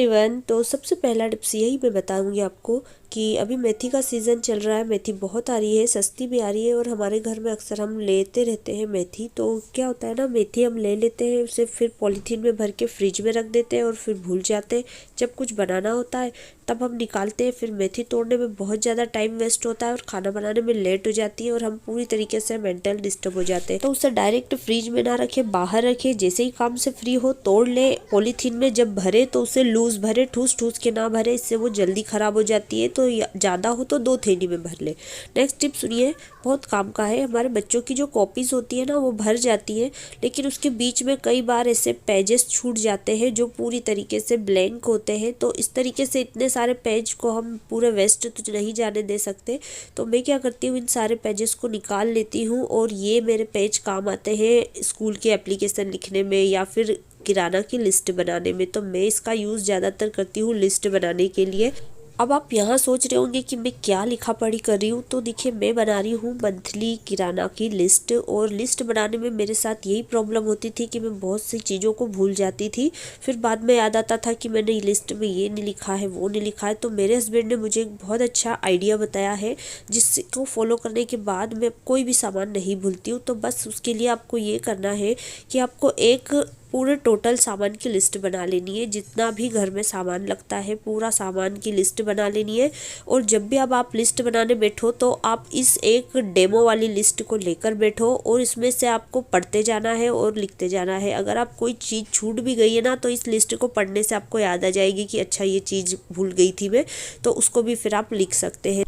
Everyone. तो सबसे पहला टिप्स यही मैं बताऊंगी आपको कि अभी मेथी का सीज़न चल रहा है। मेथी बहुत आ रही है, सस्ती भी आ रही है और हमारे घर में अक्सर हम लेते रहते हैं मेथी। तो क्या होता है ना, मेथी हम ले लेते हैं, उसे फिर पॉलीथीन में भर के फ्रिज में रख देते हैं और फिर भूल जाते हैं। जब कुछ बनाना होता है तब हम निकालते हैं, फिर मेथी तोड़ने में बहुत ज़्यादा टाइम वेस्ट होता है और खाना बनाने में लेट हो जाती है और हम पूरी तरीके से मेंटल डिस्टर्ब हो जाते हैं। तो उसे डायरेक्ट फ्रिज में ना रखे, बाहर रखे, जैसे ही काम से फ्री हो तोड़ ले। पॉलीथीन में जब भरे तो उसे लूज भरे, ठूस ठूस के ना भरे, इससे वो जल्दी खराब हो जाती है। तो ज़्यादा हो तो 2 थैली में भर ले। नेक्स्ट टिप सुनिए, बहुत काम का है। हमारे बच्चों की जो कॉपीज़ होती है ना, वो भर जाती है, लेकिन उसके बीच में कई बार ऐसे पेजेस छूट जाते हैं जो पूरी तरीके से ब्लैंक होते हैं। तो इस तरीके से इतने सारे पेज को हम पूरे वेस्ट तो नहीं जाने दे सकते। तो मैं क्या करती हूँ, इन सारे पेजेस को निकाल लेती हूँ और ये मेरे पेज काम आते हैं स्कूल के एप्लीकेशन लिखने में या फिर किराना की लिस्ट बनाने में। तो मैं इसका यूज़ ज़्यादातर करती हूँ लिस्ट बनाने के लिए। अब आप यहाँ सोच रहे होंगे कि मैं क्या लिखा पढ़ी कर रही हूँ। तो देखिए, मैं बना रही हूँ मंथली किराना की लिस्ट, और लिस्ट बनाने में मेरे साथ यही प्रॉब्लम होती थी कि मैं बहुत सी चीज़ों को भूल जाती थी। फिर बाद में याद आता था कि मैंने लिस्ट में ये नहीं लिखा है, वो नहीं लिखा है। तो मेरे हस्बैंड ने मुझे एक बहुत अच्छा आइडिया बताया है, जिसको फॉलो करने के बाद मैं कोई भी सामान नहीं भूलती हूँ। तो बस उसके लिए आपको ये करना है कि आपको एक पूरे टोटल सामान की लिस्ट बना लेनी है। जितना भी घर में सामान लगता है पूरा सामान की लिस्ट बना लेनी है। और जब भी अब आप लिस्ट बनाने बैठो तो आप इस एक डेमो वाली लिस्ट को लेकर बैठो और इसमें से आपको पढ़ते जाना है और लिखते जाना है। अगर आप कोई चीज़ छूट भी गई है ना, तो इस लिस्ट को पढ़ने से आपको याद आ जाएगी कि अच्छा ये चीज़ भूल गई थी मैं, तो उसको भी फिर आप लिख सकते हैं।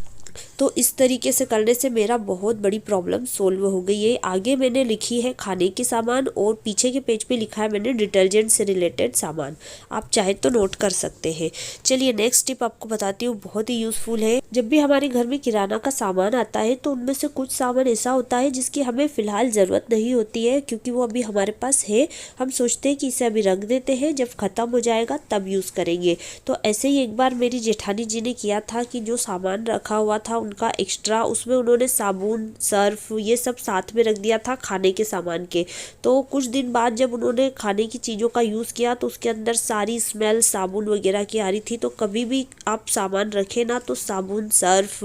तो इस तरीके से करने से मेरा बहुत बड़ी प्रॉब्लम सोल्व हो गई है। आगे मैंने लिखी है खाने के सामान और पीछे के पेज पे लिखा है मैंने डिटर्जेंट से रिलेटेड सामान। आप चाहे तो नोट कर सकते हैं। चलिए नेक्स्ट टिप आपको बताती हूँ, बहुत ही यूज़फुल है। जब भी हमारे घर में किराना का सामान आता है तो उनमें से कुछ सामान ऐसा होता है जिसकी हमें फ़िलहाल ज़रूरत नहीं होती है, क्योंकि वो अभी हमारे पास है। हम सोचते हैं कि इसे अभी रख देते हैं, जब ख़त्म हो जाएगा तब यूज़ करेंगे। तो ऐसे ही एक बार मेरी जेठानी जी ने किया था कि जो सामान रखा हुआ था उनका एक्स्ट्रा, उसमें उन्होंने साबुन, सर्फ, ये सब साथ में रख दिया था खाने के सामान के। तो कुछ दिन बाद जब उन्होंने खाने की चीज़ों का यूज़ किया तो उसके अंदर सारी स्मेल साबुन वगैरह की आ रही थी। तो कभी भी आप सामान रखें ना, तो साबुन, सर्फ,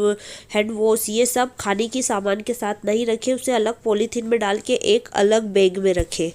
हैंड वॉश, ये सब खाने की सामान के साथ नहीं रखें, उसे अलग पॉलीथीन में डाल के एक अलग बैग में रखें।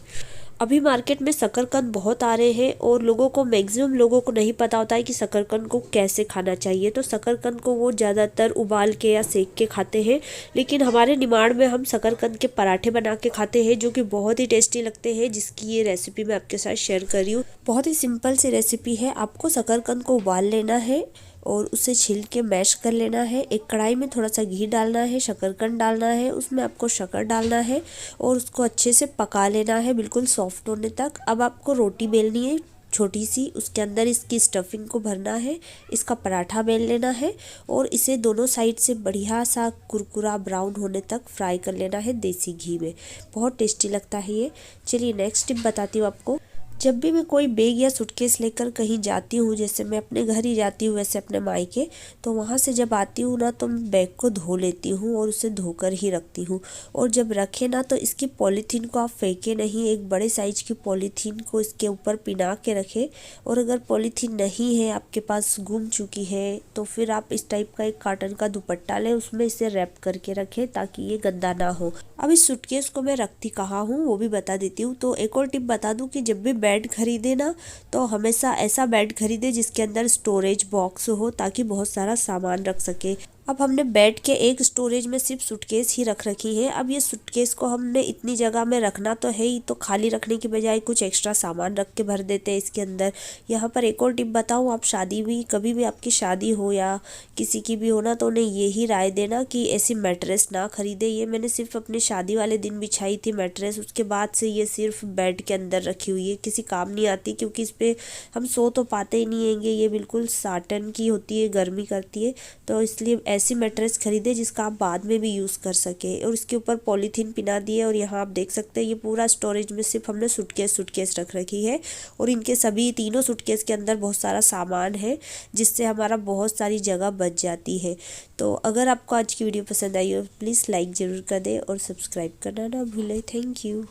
अभी मार्केट में शकरकंद बहुत आ रहे हैं और लोगों को, मैक्सिमम लोगों को नहीं पता होता है कि शकरकंद को कैसे खाना चाहिए। तो शकरकंद को वो ज़्यादातर उबाल के या सेक के खाते हैं, लेकिन हमारे निमाड़ में हम शकरकंद के पराठे बना के खाते हैं, जो कि बहुत ही टेस्टी लगते हैं, जिसकी ये रेसिपी मैं आपके साथ शेयर कर रही हूँ। बहुत ही सिंपल सी रेसिपी है। आपको शकरकंद को उबाल लेना है और उसे छील के मैश कर लेना है। एक कढ़ाई में थोड़ा सा घी डालना है, शकरकंद डालना है, उसमें आपको शक्कर डालना है और उसको अच्छे से पका लेना है बिल्कुल सॉफ्ट होने तक। अब आपको रोटी बेलनी है छोटी सी, उसके अंदर इसकी स्टफिंग को भरना है, इसका पराठा बेल लेना है और इसे दोनों साइड से बढ़िया सा कुरकुरा ब्राउन होने तक फ्राई कर लेना है देसी घी में। बहुत टेस्टी लगता है ये। चलिए नेक्स्ट टिप बताती हूँ आपको। जब भी मैं कोई बैग या सूटकेस लेकर कहीं जाती हूँ, जैसे मैं अपने घर ही जाती हूँ वैसे अपने मायके, तो वहाँ से जब आती हूँ ना, तो मैं बैग को धो लेती हूँ और उसे धोकर ही रखती हूँ। और जब रखे ना, तो इसकी पॉलीथीन को आप फेंके नहीं, एक बड़े साइज की पॉलीथीन को इसके ऊपर पिना के रखें। और अगर पॉलीथीन नहीं है आपके पास, गुम चुकी है, तो फिर आप इस टाइप का एक कॉटन का दुपट्टा लें, उसमें इसे रैप करके रखें ताकि ये गंदा ना हो। अब इस सूटकेस को मैं रखती कहाँ हूँ वो भी बता देती हूँ। तो एक और टिप बता दूँ कि जब भी बेड खरीदे ना, तो हमेशा ऐसा बेड खरीदे जिसके अंदर स्टोरेज बॉक्स हो, ताकि बहुत सारा सामान रख सके। अब हमने बेड के एक स्टोरेज में सिर्फ सूटकेस ही रख रखी है। अब ये सूटकेस को हमने इतनी जगह में रखना तो है ही, तो खाली रखने की बजाय कुछ एक्स्ट्रा सामान रख के भर देते हैं इसके अंदर। यहाँ पर एक और टिप बताऊँ, आप शादी भी, कभी भी आपकी शादी हो या किसी की भी हो ना, तो उन्हें यही राय देना कि ऐसी मैट्रेस ना खरीदे। ये मैंने सिर्फ अपनी शादी वाले दिन बिछाई थी मैट्रेस, उसके बाद से ये सिर्फ बेड के अंदर रखी हुई है, किसी काम नहीं आती, क्योंकि इस पर हम सो तो पाते ही नहीं हैंगे। ये बिल्कुल साटन की होती है, गर्मी करती है, तो इसलिए ऐसी मैट्रेस खरीदे जिसका आप बाद में भी यूज़ कर सके। और इसके ऊपर पॉलीथीन पिना दिए। और यहाँ आप देख सकते हैं ये पूरा स्टोरेज में सिर्फ हमने सूटकेस रख रखी है, और इनके सभी तीनों सूटकेस के अंदर बहुत सारा सामान है, जिससे हमारा बहुत सारी जगह बच जाती है। तो अगर आपको आज की वीडियो पसंद आई हो, प्लीज़ लाइक ज़रूर कर दें और सब्सक्राइब करना ना भूलें। Thank you.